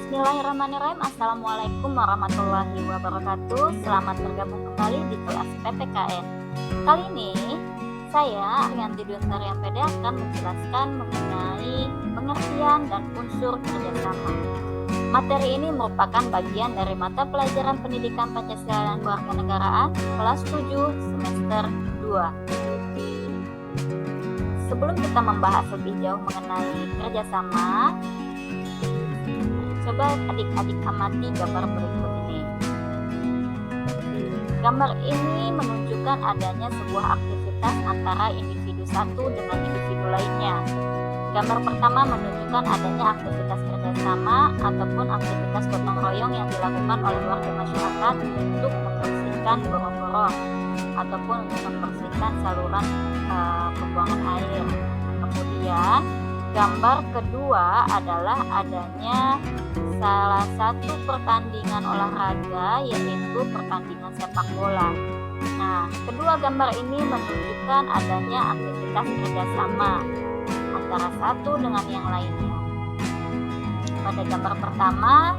Bismillahirrahmanirrahim. Assalamualaikum warahmatullahi wabarakatuh. Selamat bergabung kembali di kelas PPKN. Kali ini saya Arianti Duntarian PD akan menjelaskan mengenai pengertian dan unsur kerjasama. Materi ini merupakan bagian dari mata pelajaran pendidikan Pancasila dan Kewarganegaraan kelas 7 semester 2. Sebelum kita membahas lebih jauh mengenai kerjasama, coba adik-adik amati gambar berikut ini. Gambar ini menunjukkan adanya sebuah aktivitas antara individu satu dengan individu lainnya. Gambar pertama menunjukkan adanya aktivitas kerjasama ataupun aktivitas gotong royong yang dilakukan oleh warga masyarakat untuk membersihkan gorong-gorong ataupun untuk membersihkan saluran pembuangan air. Kemudian gambar kedua adalah adanya salah satu pertandingan olahraga, yaitu pertandingan sepak bola. Nah, kedua gambar ini menunjukkan adanya aktivitas kerjasama antara satu dengan yang lainnya. Pada gambar pertama,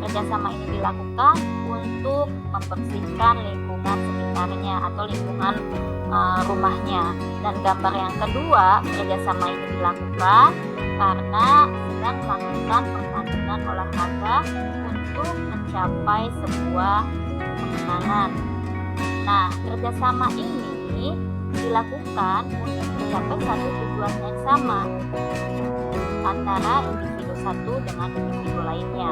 kerjasama ini dilakukan untuk membersihkan lingkungan sekitarnya atau lingkungan rumahnya. Dan gambar yang kedua, kerjasama ini dilakukan karena sedang melakukan pertandingan olahraga untuk mencapai sebuah kemenangan. Nah, kerjasama ini dilakukan untuk mencapai satu tujuan yang sama antara individu satu dengan individu lainnya.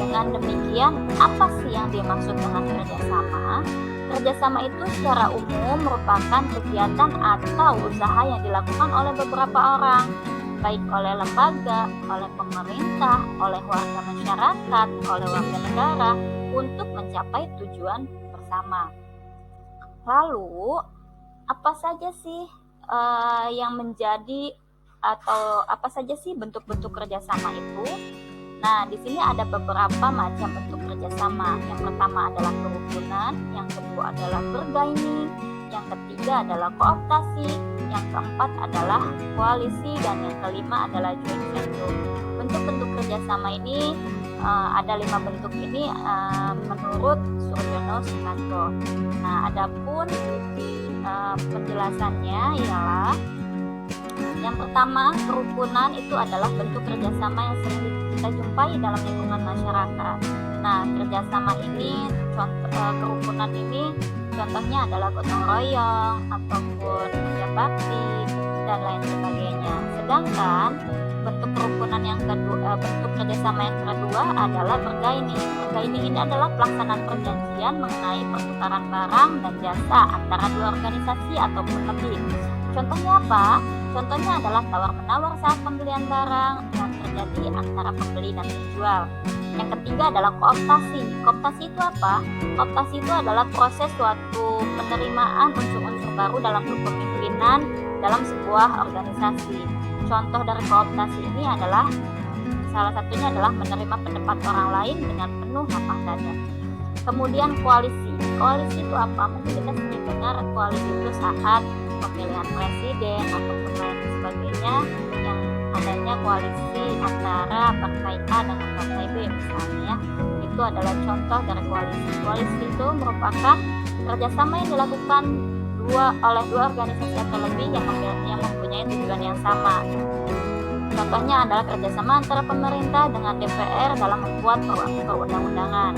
Dengan demikian, apa sih yang dimaksud dengan kerjasama? Kerjasama itu secara umum merupakan kegiatan atau usaha yang dilakukan oleh beberapa orang, baik oleh lembaga, oleh pemerintah, oleh warga masyarakat, oleh warga negara untuk mencapai tujuan bersama. Lalu, apa saja sih yang menjadi atau apa saja sih bentuk-bentuk kerjasama itu? Nah, di sini ada beberapa macam bentuk kerjasama. Yang pertama adalah kerukunan, yang kedua adalah bergaining, yang ketiga adalah kooptasi, yang keempat adalah koalisi, dan yang kelima adalah joint venture. Bentuk-bentuk kerjasama ini ada 5 bentuk ini menurut Surjono Sukanto. Nah, adapun penjelasannya ialah yang pertama, kerukunan itu adalah bentuk kerjasama yang sering kita jumpai dalam lingkungan masyarakat. Nah, kerjasama ini, kerukunan ini contohnya adalah gotong royong ataupun kerja bakti dan lain sebagainya. Sedangkan bentuk kerukunan yang kedua, bentuk kerjasama yang kedua adalah bergaining. Bergaining ini adalah pelaksanaan perjanjian mengenai pertukaran barang dan jasa antara dua organisasi ataupun lebih. Contohnya apa? Contohnya adalah tawar-menawar saat pembelian barang yang terjadi antara pembeli dan penjual. Yang ketiga adalah kooptasi. Kooptasi itu apa? Kooptasi itu adalah proses suatu penerimaan unsur-unsur baru dalam kepemimpinan dalam sebuah organisasi. Contoh dari kooptasi ini adalah salah satunya adalah menerima pendapat orang lain dengan penuh lapang dada. Kemudian koalisi. Koalisi itu apa? Mungkin kita sering dengar koalisi itu saat pemilihan presiden ataupun lain sebagainya, yang adanya koalisi antara partai A dengan partai B misalnya. Itu adalah contoh dari koalisi. Koalisi itu merupakan kerjasama yang dilakukan oleh dua organisasi atau lebih yang mempunyai tujuan yang sama. Contohnya adalah kerjasama antara pemerintah dengan DPR dalam membuat perundang-undangan.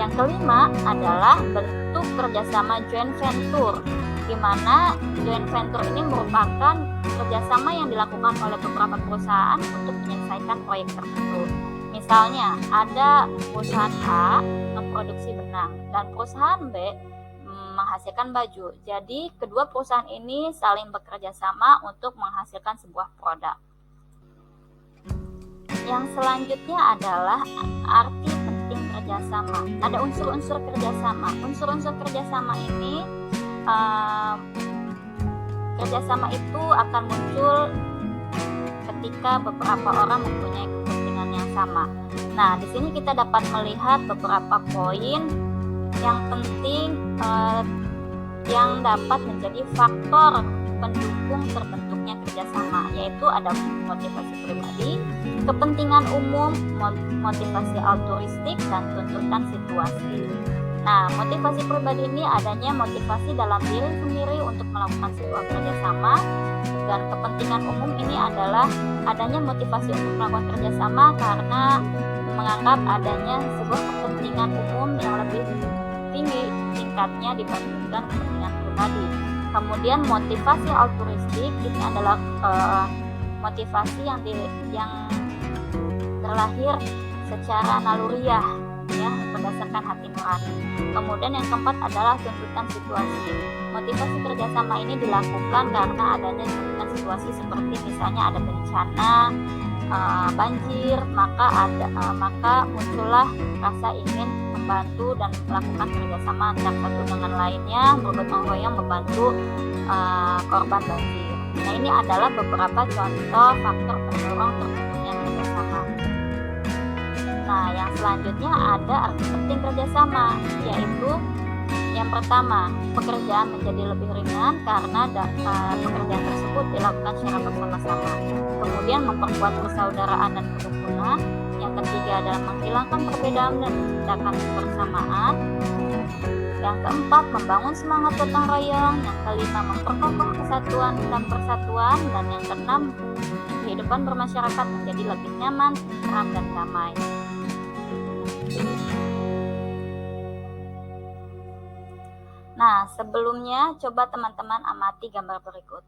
Yang kelima adalah bentuk kerjasama joint venture, di mana joint venture ini merupakan kerjasama yang dilakukan oleh beberapa perusahaan untuk menyelesaikan proyek tertentu. Misalnya, ada perusahaan A memproduksi benang dan perusahaan B menghasilkan baju. Jadi, kedua perusahaan ini saling bekerja sama untuk menghasilkan sebuah produk. Yang selanjutnya adalah arti penting kerjasama. Ada unsur-unsur kerjasama. Unsur-unsur kerjasama ini, kerjasama itu akan muncul ketika beberapa orang mempunyai kepentingan yang sama. Nah, di sini kita dapat melihat beberapa poin yang penting yang dapat menjadi faktor pendukung terbentuknya kerjasama, yaitu ada motivasi pribadi, kepentingan umum, motivasi altruistik, dan tuntutan situasi. Nah, motivasi pribadi ini adanya motivasi dalam diri sendiri untuk melakukan sebuah kerjasama, dan kepentingan umum ini adalah adanya motivasi untuk melakukan kerjasama karena menganggap adanya sebuah kepentingan umum yang lebih tinggi tingkatnya dibandingkan kepentingan pribadi. Kemudian motivasi altruistik ini adalah motivasi yang terlahir secara naluriah, ya, berdasarkan hati nurani. Kemudian yang keempat adalah tuntutan situasi. Motivasi kerjasama ini dilakukan karena adanya tuntutan situasi, seperti misalnya ada bencana, banjir, maka muncullah rasa ingin membantu dan melakukan kerjasama antara satu dengan lainnya, bergotong royong membantu korban banjir. Nah, ini adalah beberapa contoh faktor pendorong terbentuknya kerjasama. Nah, yang selanjutnya ada arti penting kerjasama, yaitu yang pertama, pekerjaan menjadi lebih ringan karena pekerjaan tersebut dilakukan secara bersama-sama. Kemudian memperkuat persaudaraan dan kerukunan. Yang ketiga adalah menghilangkan perbedaan dan menciptakan kebersamaan. Yang keempat, membangun semangat gotong royong. Yang kelima, memperkokoh kesatuan dan persatuan. Dan yang keenam, kehidupan bermasyarakat menjadi lebih nyaman, tentram, dan damai. Nah, sebelumnya coba teman-teman amati gambar berikut.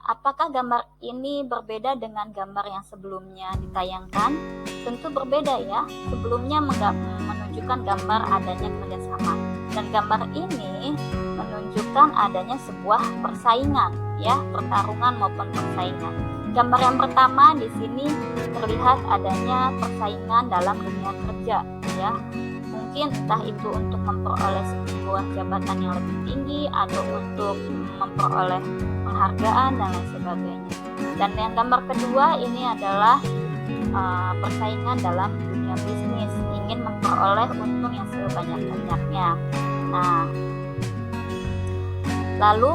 Apakah gambar ini berbeda dengan gambar yang sebelumnya ditayangkan? Tentu berbeda, ya. Sebelumnya menunjukkan gambar adanya kerjasama, dan gambar ini menunjukkan adanya sebuah persaingan, ya, pertarungan maupun persaingan. Gambar yang pertama di sini terlihat adanya persaingan dalam dunia kerja, ya. Mungkin entah itu untuk memperoleh sebuah jabatan yang lebih tinggi atau untuk memperoleh penghargaan dan lain sebagainya. Dan yang gambar kedua ini adalah persaingan dalam dunia bisnis, ingin memperoleh untung yang sebanyak-banyaknya. Nah, lalu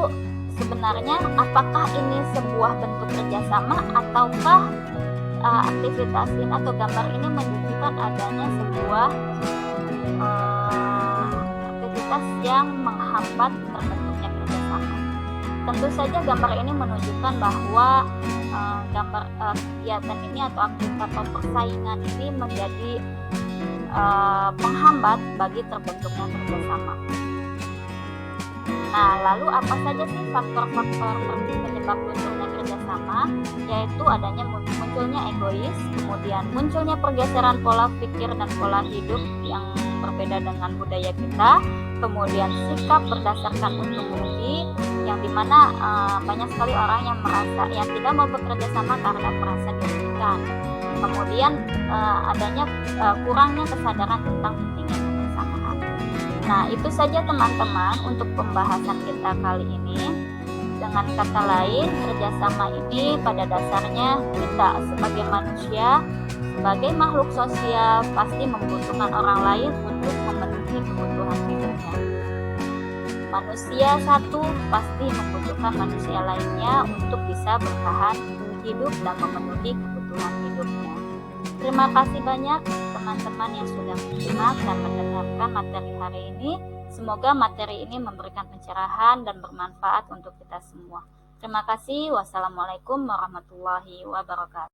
sebenarnya apakah ini sebuah bentuk kerjasama ataukah aktivitas ini atau gambar ini menunjukkan adanya sebuah aktivitas yang menghambat terbentuknya kerjasama? Tentu saja gambar ini menunjukkan bahwa kegiatan ini atau aktivitas atau persaingan ini menjadi penghambat bagi terbentuknya kerjasama. Nah, lalu apa saja sih faktor-faktor penyebab lunturnya kerjasama? Yaitu adanya munculnya egois, kemudian munculnya pergeseran pola pikir dan pola hidup yang berbeda dengan budaya kita, kemudian sikap berdasarkan untung rugi, yang dimana banyak sekali orang yang tidak mau bekerja sama karena merasa dirugikan. Kemudian adanya kurangnya kesadaran tentang pentingnya kebersamaan. Nah, itu saja teman-teman untuk pembahasan kita kali ini. Dengan kata lain, kerjasama ini pada dasarnya kita sebagai manusia, sebagai makhluk sosial pasti membutuhkan orang lain untuk memenuhi kebutuhan hidupnya. Manusia satu pasti membutuhkan manusia lainnya untuk bisa bertahan hidup dan memenuhi kebutuhan hidupnya. Terima kasih banyak teman-teman yang sudah menyimak dan mendengarkan materi hari ini. Semoga materi ini memberikan pencerahan dan bermanfaat untuk kita semua. Terima kasih. Wassalamualaikum warahmatullahi wabarakatuh.